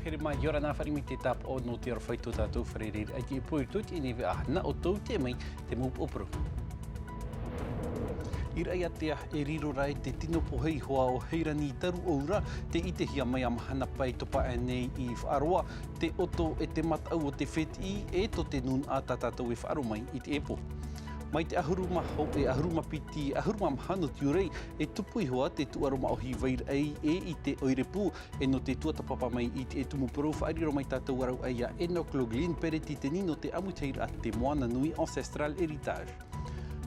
here mai yora na whari mi te tap o no te arwhaitu tātou wharerir. Ai te pui tuti i newe ahana o tau te mai te mūp opero. I rai atea e riro rai te tino pohei hoa o heirani taru oura te itehia mai a mahana pai topa e nei i whaaroa. Te oto e te matau o te wheti e to te nun a tātou e whaaro mai i te epo. Mai te ahuruma ho e ahuruma piti, ahuruma mahana tiurai e tupu i hoa te tuaroma o hi vairei e i te oirepu e no te tuatapapa mai i te tumupuro whaariro mai tātou warau aia e no cloglin pereti te nino te amuteira a te moana nui ancestral heritage.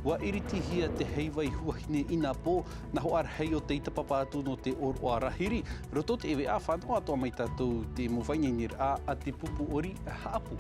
Wa iriti hia te heiwai huahine ina pō na ho ar hei o te itapapa atu no te or o arahiri. Roto te ewe a whanua atoa mai tātou te mowhainenir a te pupu ori haapu.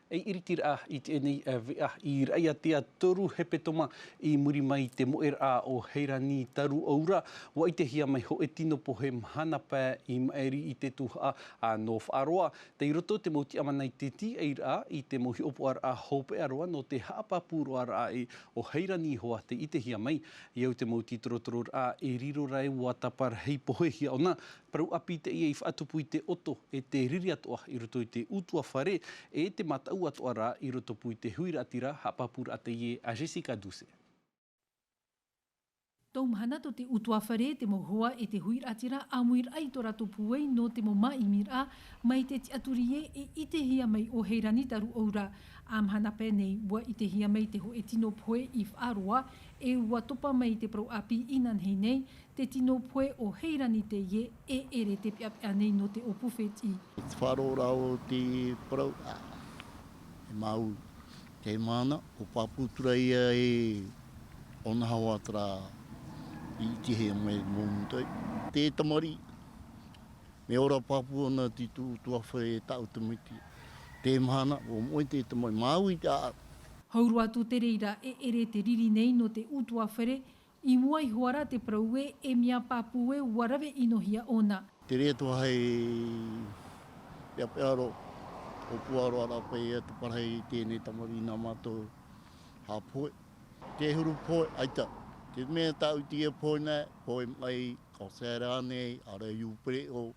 Ei iritir a i te nei vea i reia tea toru hepetoma i muri mai te moer a o heirani taru aura. Wa i te hia mai ho e tino pohe mahana pā i maeri i te tuha a no whaaroa. Te i roto te mauti amanai te ti eir a i te mohi opo ar a hope aroa no te haapapuro ar a e o heirani hoa te i te hia mai. Iau te mauti torotoror a e riro rai wa tapar hei pohe hia ona. Parau api te ia i whaatupu i te oto e te riri atoa i roto i te utua whare e te matau atoa rā i roto pui te huira atira hapapura ate ie a Jessica Duse. Tau mahana to te utua whare te mohua e te huira atira a muir ai to rato puei no te mo maimir a mai te aturie e i te hia mai o heirani taru aura. A mahana pēnei wa i te hia mai te ho e tino poe i whaaroa e ua topa mai te pro api inan hei nei te tino poe o heirani te ie e ere te piapia nei no te opu wheti. Whaarora o te pro e mau te mana o paputura ia e ona hawa tra i te hea mai mōmutai. Te tamari, me ora papu ona ti tua whae e tau te miti. Te mahana, o moi te tamari, mau i te a. Haurua tu te reira e ere te riri nei no te utua where, i mua i hoara te praue e mia papue warawe inohia ona. Te rea tua hei pia pearo, o puaro ara pai e te parahei tēnei tamari nā mātou hāpoe. Te huru poe, aita. Te mea tau tia poe nā, poe mai o Sērānei, ara i upere o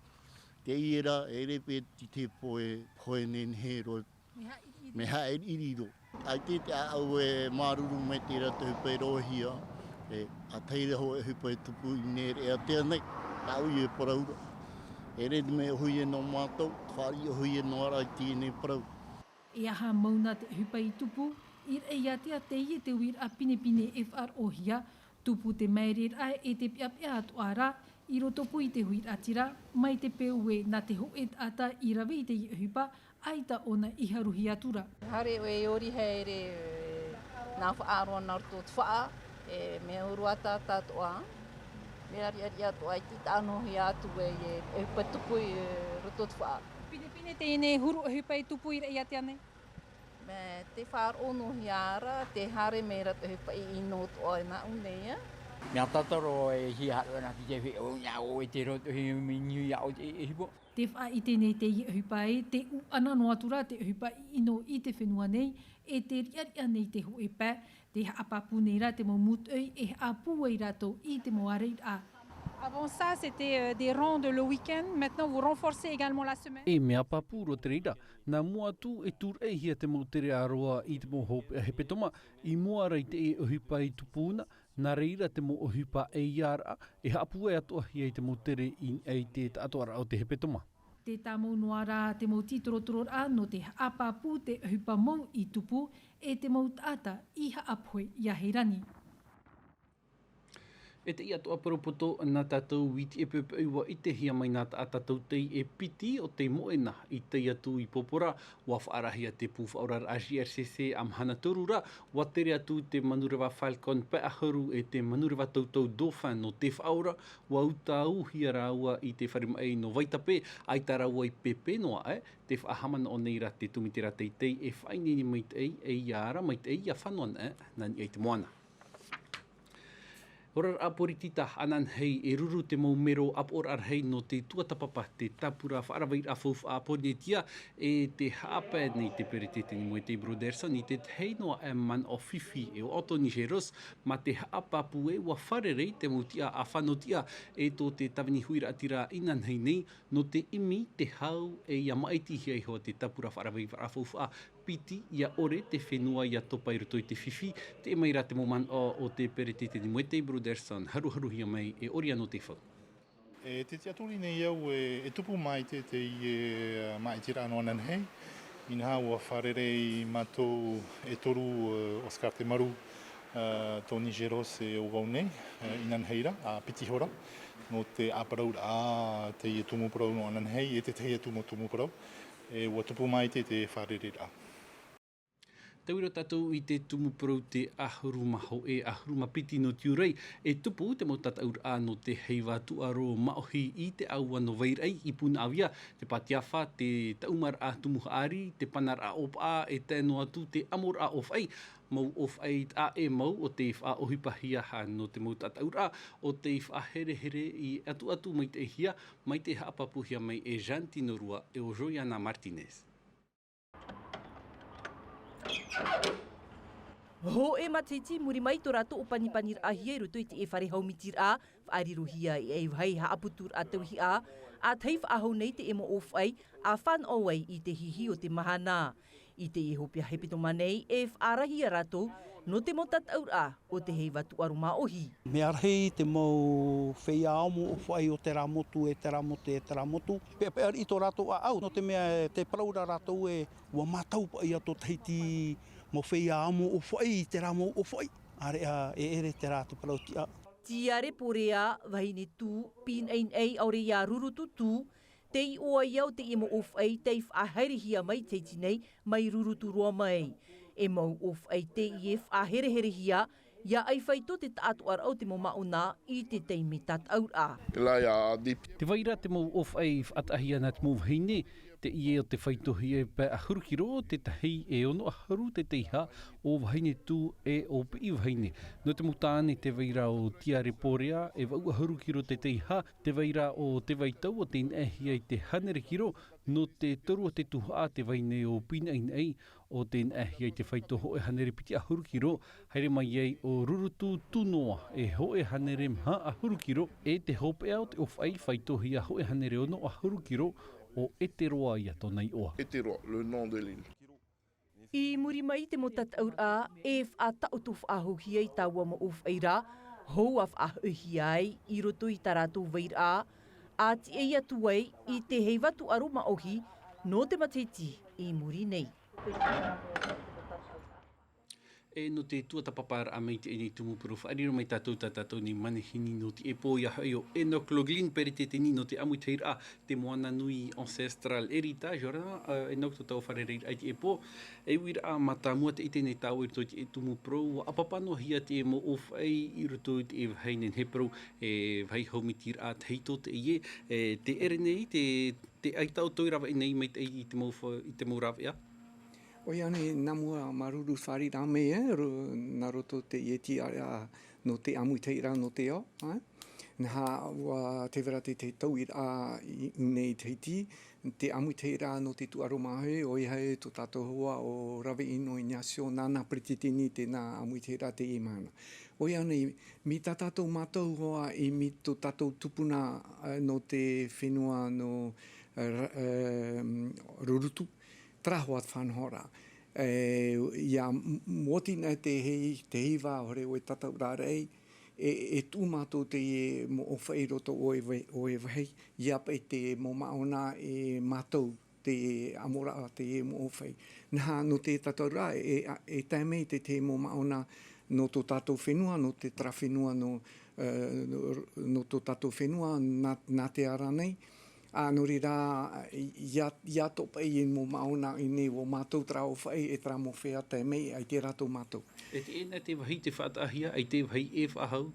te iera, e repe te poe nen he roi. Me hae iriro. Ai te au e maruru me te rata hupai rohia, e a teira ho e hupai tupu i nere e a tēnei, tau i e paraura. E redi me hui e no mātou, whari o hui e no ara i tēnei parau. E aha mauna te hupai tupu, ir e iatea te ie te uir a pinepine e whaarohia, tupu te mairer ai e te piapia atu ara, i roto pui te huir atira, mai te peue na te hoet ata i rawe i te ie hupa, aita ona i haruhi atura. Hare o e ori heire nā whaaroa nā roto te whaa, e me uru ata tātoa. Me ari atua i te tānohi atu e hupa tupu i roto te whaa. Pinepine tēnei huru e hupa i tupu i rei atea nei? Me te whaarono hi ara, te hare me rato hupa i ino toa i nā unea. Mea tataro e hi haru ana ki te whi o ngā o e te roto hi minyu ia o te hipo. Te wha i tēnei te ia hupa e, te u ana no atura te hupa i ino i te whenua nei, e te riaria nei te ho e pā, te haapapu nei rā te mo mutui e haapu ei rato i te mo areit a. Avant ça, c'était des rangs de le week-end. Maintenant, vous renforcez également la semaine. E mea papuro te reira, nā mua tu e turai hia te mo tere aroa i te mo hope a hepetoma, i mua rei te e ohipa i tupuna, nā reira te mo ohipa e iara, e haapu e atoa hia i te mo tere i te atoara o te hepetoma. Te tāmau noara te mau titorotoror a no te haapapu te ohipa mau i tupu, e te mau tata i haapoe i aheirani. E te ia toa paropoto nā tātou witi e pepe ua i te hia mai nā tātou tei e piti o te moena i te atu i popora wa whaarahia te pūwhaorar a GRCC am hana torura wa tere atu te manurewa Falcon pe ahuru e te manurewa tautau Dauphin no te whaora wa utau hia rāua i te wharimai no Waitape ai tā rāua i pepe noa te whaahamana o neira te tumitera teitei e whainini mai tei e iara mai tei ia whanuan nani ai te moana. Ora a poritita anan hei e ruru te maumero ap or ar hei no te tuatapapa te tapura whaarawai a fouf a ponetia e te hapa nei te peretete ni moe te broderson i te hei noa e man o fifi e o oto ni jeros ma te hapa pue wa wharerei te mutia a whanotia e to te tawini huira atira inan hei nei no te imi te hau e ia maiti hei hoa te tapura whaarawai a fouf a piti ia ore te whenua ia topa i roto i te whiwhi, te maira te moman o te peretete ni moe te broderson, haru hia mai e ori anō te whau. Te tiaturi nei au e tupu mai te i mai tira anō anan hei. Ina ua wharerei mātou e toru Oscar te maru Tony Geros e o wau nei, inan heira, a piti hora. No te aparaura a te i tumu parau no anan hei, e te te i tumu parau. E ua tupu mai te wharerei a. Te wira tātou i te tumu parau te ahuru maho e ahuru mapiti no tiurai e tupu te mo tātou no te heivatu aro maohi i te aua no veirai i puna awia te patiafa, te taumar a tumuha ari, te panar a op a e tēno atu te amor a of ai mau of ai a e mau o te wha ohipahia ha no te mau tātou o te wha here i atu mai te hia mai te haapapuhia mai e Jean Tinorua e o Joiana Martinez. Ho e matiti muri mai to rato o panipanir a hia ruto i te e whare haumitir a whaariruhia i e whai haaputur a tauhi a teif a hau nei te emo of ai a whan awai i te hihi o te mahana. I te e hopia hepito manei e whaarahia rato no te motat aura o te hei watu aruma ohi. Me arhei te mau whea amu o whai o te ramotu e te ramotu. Pe i tō rato a au, no te mea te paraura rato e ua matau pa i ato teiti mo whea amu o whai te ramo o whai. Are a e ere te rato parauti a. Tiare porea wahine tū, pin ein ei aure ia rurutu tū, te i oa iau te imo of ai teif a herehia mai teiti nei mai rurutu roa mai. E mau of ai te i ef a herehia ia ai whaito te taatu ar au te mo mauna i te teimi tat aura. Te waira te mau of ai atahia na te mau heine, te i o te whaitohi e pe a hurukiro, te tahi e ono a haru te teiha o waheine tū e o pi waheine. No te mutāne te waira o tiare porea e wau a hurukiro te teiha, te waira o te waitau o te inehi ai te hanerekiro, no te toru o te tuha te waine o pina inei o te inehi ai te whaitoho e hanerepiti a hurukiro, haere mai ei o rurutu tunoa e hoe hanere mha a hurukiro, e te hope au te of ai whaitohi a hoe hanere ono a hurukiro, o Eteroa ia tōnei oa. Eteroa, le nom de l'île. I muri mai te motat aura e whaatautu whaahuhi ai tāua mo of eira, hou a whaahuhi ai i roto i taratu veira, a ti ei atu ai i te heivatu aroma ohi no te matiti i muri nei. E no te tuatapapara a mei te enei tumupuru whaariro mai tātou ni manehini no te epo ia hoi o enoklogin peritete ni no te amuteira te moana nui ancestral erita jora enok to tau wharereira ai te epo e wira a matamua te ite nei tau i roto te e tumupuru apapano hia te emo of ai i roto te e vhainen hepro e vai haumitir a teito te ie te ere nei te aitau toirawa i nei mai te i te mau rawa ia. O ia nei namua maruru whari rā mei nā roto te ieti no te amuteira no te o. Nā ua te wera te tau i rā i nei teiti, te amuteira no te tuaromahe o iha e to tātou hoa o rawe ino i Nyasio nāna prititini te nā amuteira te i mana. O ia nei, mi tā tātou mātou hoa i mi to tātou tupuna no te whenua no rurutu. Trahoat whanhora. Ia motina te hiwa hore o e tatau rārei, e tū mātou te e mo owhai roto o e wahei, ia pa te mo maona e mātou te amora te e mo owhai. Nā no te tatau rā, e taimei te mo maona no tō tātou whenua, no te tra whenua no tō tātou whenua, nā te ara nei, nori rā, ia topa i mo mauna i ne o mātou tra o whai e tra mo whea te mei ai te rato mātou. E te ena te wahi te whaatahia, ai te wahi e whahau?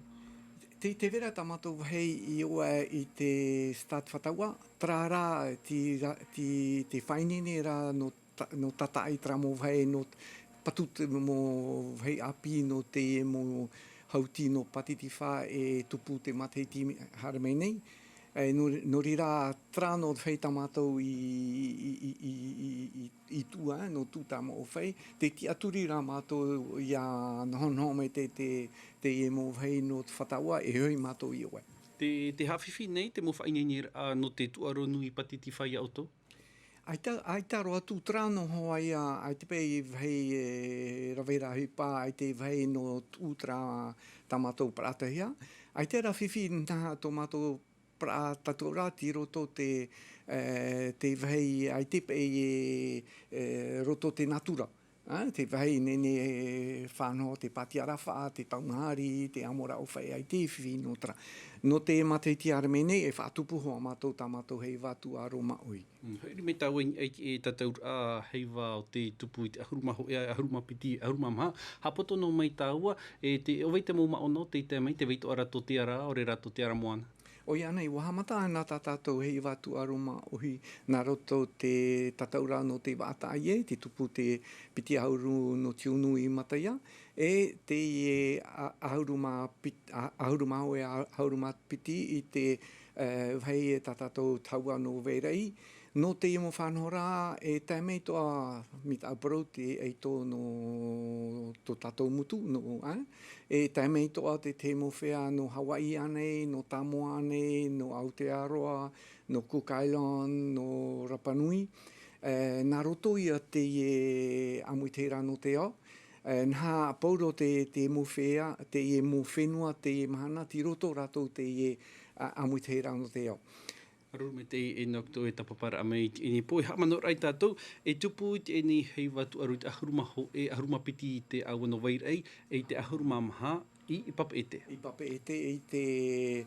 Te vera ta mātou wahi i oa i te start whataua, tra rā te whainene rā no tata ai tra mo whai no patut mo whai api no te mo hauti no patitiwha e tupu te mateiti haramei nei. No rira trano whai tamatou i tua, no tūta mo whai. Te ti aturi rā mātou ia noho me te e mo whai no te whataua e hoi mātou i oe. Te hawhiwhi nei, te mo whainenir no te tuaro nui patiti whai auto? Ai ta roa tu trano ho ai te pei vhei ravera hipa, ai te vhei no tūtra tamatou prātahia. Ai te rawhiwhi nā tō mātou tatura ti roto te vhei ai te pei roto te natura. Te vhei nene whānoa, te patiarawha, te taumahari, te amora o whai ai te whiwhi no tra. No te mateiti aramene e whaatupu hoa mātou tāmatou hei wātu aro maui. Hei me tau e tataur hei wā o te tupu i te ahuruma ho ea, ahuruma piti, ahuruma maha. Hapoto no mai tāua, te owei te mō maono, te mai, te veito arato te ara, o re rato te ara moana. O ia nei, wahamata nā tātou hei wātu aroma ohi nā roto te tataura no te wātai e, te tupu te piti ahuru no tiunu i mataia, e te ahuruma o e ahuruma piti i te hei e tātou taua no verei. No te imo whanhora e taimei toa mita aparo te eito no to tātou mutu, e taimei toa te mo whea no Hawaii anei, no Samoa anei, no Aotearoa, no Cook Island, no Rapa Nui. Nā roto ia te amuiteira no te ao. Nā pauro te mo whea, te mo whenua, te mahana, ti roto rato te amuiteira no te ao. Aru me te e nokto e tapapara amei e ni poi hamano rai tātou e tupu i te ni hei watu aru te ahuruma ho e ahuruma piti i te awana wairei e te ahuruma maha i papa ete. I papa ete i te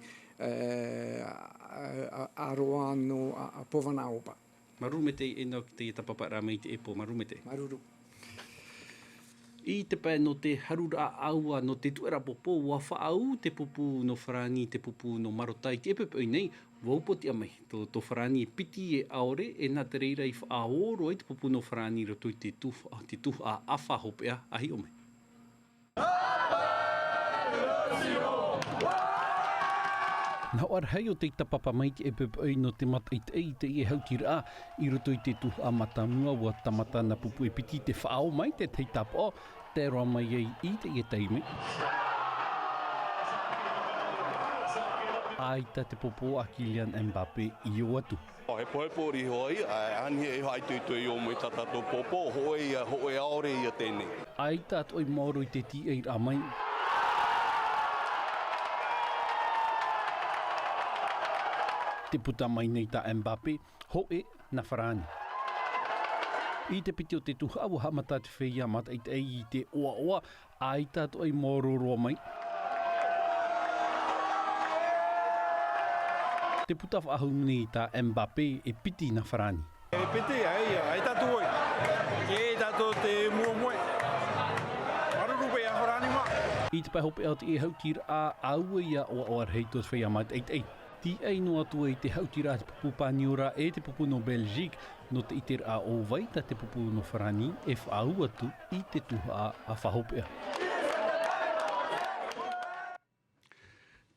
aroa no povana opa. Maru me te e nokto te tapapara amei te epo, maru me te. Maruru. I te pai no te harura aua no te tuera popo wa whaau te pupu no wharani, te pupu no marotai, te epepe nei, waupoti amai. Tō wharani e piti e aore e nā te reira i whaoro ai te pupu no wharani roto i te tuha a awha hopea ahi ome. Nā arhei o te tapapa mai te epepe no te mataitei te e hautira i roto i te tuha a matamua wa tamata na pupu e piti te whaau mai te teitapa o te roa mai ei i te e teime. Aita te popo a Kylian Mbappe i o atu. He poepori hoi, ani e hai tuitui o mui tatato popo, hoi aore i a tēnei. Aita atoi moro i te ti e ra mai. Te puta mai nei ta Mbappe, hoe na wharani. I te piti o te tuha awa hamata te whea mata i te oa, aita atoi moro roa mai. Te puta whaahu nei ta Mbappe e piti na wharani. E piti ai tatu oi. E tatu te mua. Marurupe a wharani ma. I te pai hope au te e hautira a aua ia o arhei tos whea mata Ti ei no atu e te hautira te pupu Paniora e te pupu no Belgique no te iter a owai ta te pupu no Wharani e whaau atu i te tuha a whahopea.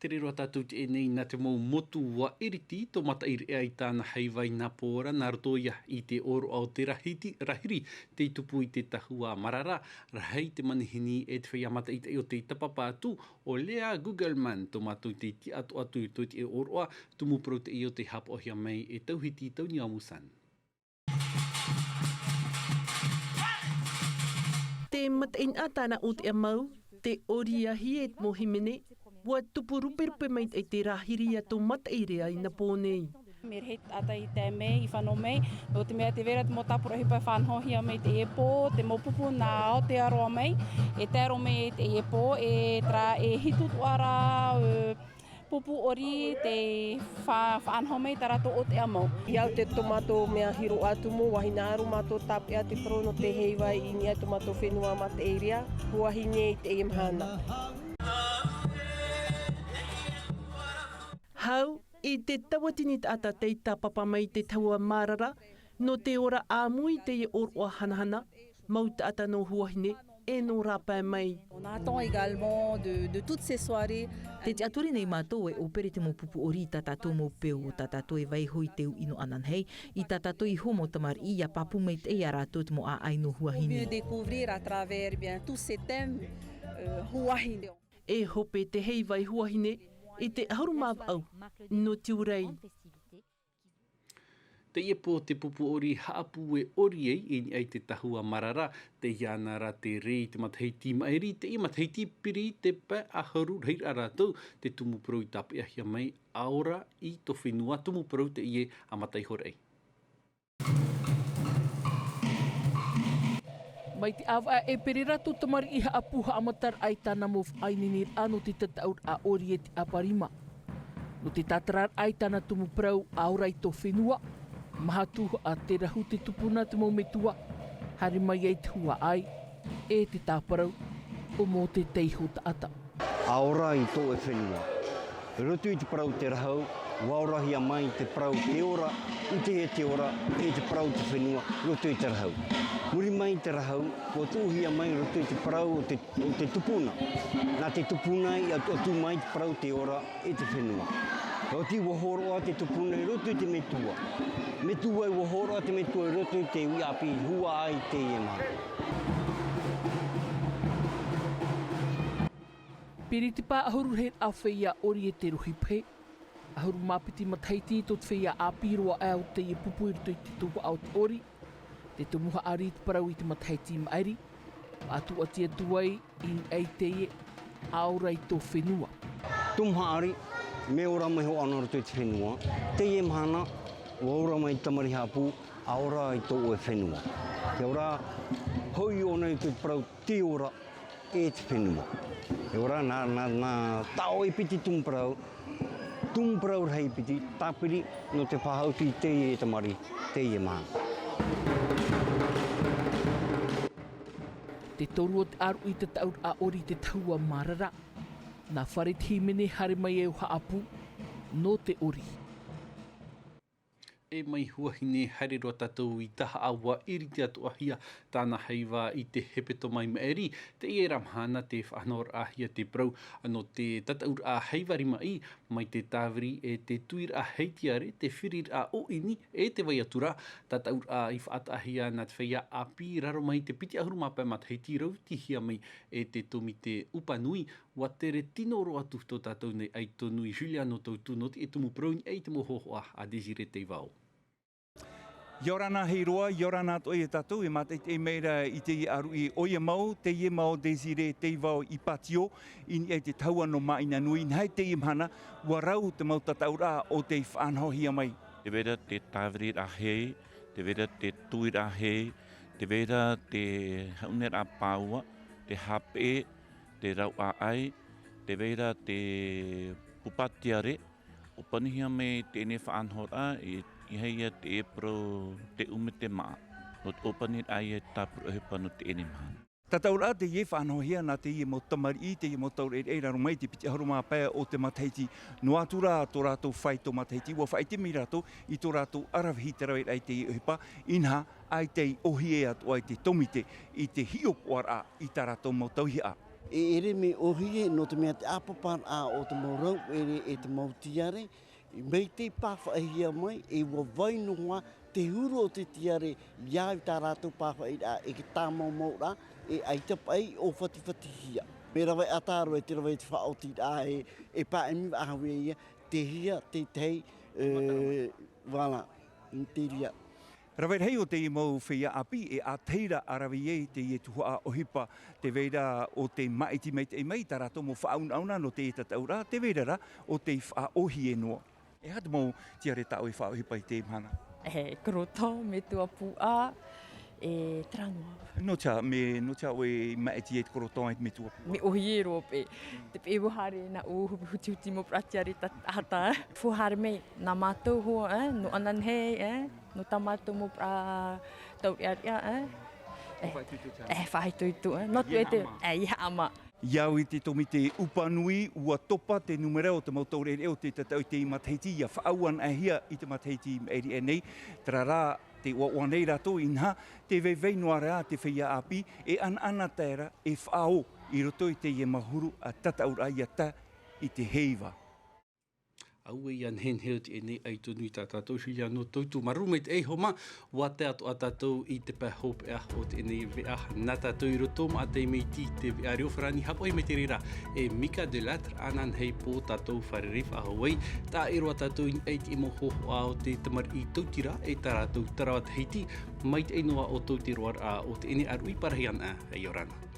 Te rero tātou te e nei nā te mou motu wa iriti tō mata iri e ai tāna heiwai nā pōra nā roto ia i te oro au te rahiri te tupu i te tahua marara rahei te manihini e te whai amata i te o te tapapātu o lea Google Man tō mātou te ti atu tō te e oroa tumu pro te i o te hapa ohia mei e tauhiti tau ni amusan. Te matain a tāna o te amau, te oriahi e mohimene, Wa tupu rupe mai e te rahiri a tō mataire ai na pōnei. Me rehit ata i te mei, i whanau mei, o te mea te vera te mo tapura hipa whanhohia mei te epo, te mopupu nā o te aroa mei, e te aro mei te epo, e hitutuara pupu ori te whanho mei tarato o te amau. Iau te tomato mea hiro atumu, wahina aru mato tapea te prono te heiwai i nia tomato whenua ma te eiria, huahine i te mahana. Hau, i te tawatini ata te tapapa mai te taua marara, no te ora āmui te e oroa hanahana, mau te ata no huahine, e no rapa mai. On attend également de toutes ces soirées. Te te aturi nei mātou e opere te mo pupu ori ta tātou mo peo o ta tātou e vai hoi teu ino anan hei i ta tātou i homo tamar i a papu mei te e a rātou te mo a aino huahine. Mieux découvrir à travers bien tous ces thèmes huahine. E hope te hei vai huahine i te harumav au no tiurai. Te iepo te pupu ori haapu e ori ei ai te tahua marara, te hianara te rei te matahiti maeri, te i matahiti piri te pa aharu reira rātou, te tumu pro i tapu ahia mai aora i to whenua tumu pro te ie a matai horei. Mai te awa e perera tu tamari i haapu haamatar ai tāna mof aininir ano te tataur a ori e te aparima. No te tatarar ai tāna tumu pro aora i to whenua, mahatu a te rahu te tupuna te maumetua, hari mai ei te hua ai, e te tāparau, o mō te teiho taata. Aora i tō e whenua. Rotu i te parau te rahau, waurahia mai te parau te ora, i te he te ora, e te parau te whenua, rotu i te rahau. Muri mai te rahau, o tūhia mai rotu i te parau o te tupuna. Nā te tupuna i atu mai te parau te ora, e te whenua. O ti wahoro a te tupuna i rotu i te metua. Metua i wahoro a te metua i rotu i te uiapi hua ai te iemaha. Piri te pā ahuru he a whaia ori e te ruhi pe. Ahuru mapiti mataiti tot whaia a piroa au te i pupu i rotu i te tuwa au te ori. Te tumuha ari te parau i te mataiti maeri. Atu atia tuai i ei te i aura i tō whenua. Tumuha ari, me ora mai ho ana rotu i te whenua. Te ie mahana, ora mai tamari hapu, aora i tō e whenua. Te ora, hoi ona i te parau te ora e te whenua. Te ora, nā tau i piti tumparau rei piti, tāpiri no te whahauti te ie tamari, te ie mahana. Te toru o te aru i te taur a ori te taua marara. Nā whare te himene hare mai e haapu no te ori. E mai huahine haere roa tātou i taha awa iri te atu ahia tāna heiwa i te hepeto mai maeri, te i era mahana te whanor ahia te brau, ano te tataur a heiwari mai, mai te tāwiri e te tuir a heitiare, te whirir a oini e te waiatura, tataur a i whaata ahia nā te whaia a pi raro mai te piti ahuru mapa mat heiti rau, tihia mai e te tomi te upanui, wa tere tino roa tu tō tātou nei ai tonui Juliano tau tunoti e tumu prouni e te mohohoa a Desire te wao. Yorana hei roa, yorana to e tātou, e mate te meira i te aru i oia mau, te ie mau Desire te wao i patio, i te taua no maina nui, nei te ie mhana, warau te mau tataura o te whanhohia mai. Te vera te tāwiri a hei, te vera te tuir a hei, te vera te hauner a pāua, te hape, te rau a ai, te vera te pupatiare, o panihia me tēne whanhora i heia te epro te ume te maa. No te opanit ai e tāpuru e pano te ene maha. Tataura te ie whanhohia nā te ie mo tamari, te ie mo taur e raro mai te piti haruma pēa o te mataiti. No atura tō rātou whai tō mataiti, wa whai te mi rātou i tō rātou arawhi te rawet ai te ie uhipa, inha ai te ohi e atu ai te tomite i te hiopuara i tā rātou mo tauhi a. E ere me ohi e no te mea te apapar a o te maurau ere e te mautiare, mei te pāwhaihia mai e wa wainoa te huru o te tiare iau tā rātou pāwhaihia e ke tā mau rā e ai tapai o whatiwhatihia. Me rawai atāro e te rawai te whaoti rā e pā emi ahawe ia te hia, te tei, wala, te ria. Rawai hei o te i mau whia api e a teira arawi e te i tuhua o hipa te veira o te maiti mei te mei tā rātou mo whaauna no te tataura, te veira ra o te whaohi e noa. E hata mau tiare tau i whao hipa i te mana? Kroto, me tua pua, e tranua. No tia oe maiti e te koroto ai me tua pua? Me ohi e roa pe. Te pe wuhare na uhupi huti mo pratiare hata. Fuhare mei, nā mātou hoa, no anan hei, no tā mātou mo pra tau rea, whaituitu, no tu e te, iha ama. Iau i te tomi te upanui, ua topa te numera o te mautaure o te tatau te i mataiti, ia whaauan ahia i te mataiti eri e nei. Tara rā te ua nei rato inha, te vei noa rea te whia api, e ana tēra e whao i roto i te ie mahuru a tataura i ata i te heiva. Aue ian hen heo te ene ai tonu i tātou whia no tautu maru me te eihoma wa te ato a tātou i te pēhope a o te ene vea na tātou i roto ma te mei ti te vea riofarani hapoi me te rira e Mika de Latre anan hei po tātou wharerif a Hawaii tā ero a tātou in eit i moho a o te tamar i tautira e tā rātou tarawat heiti mai te enoa o tauti roar a o te ene arui parahian a hei orana.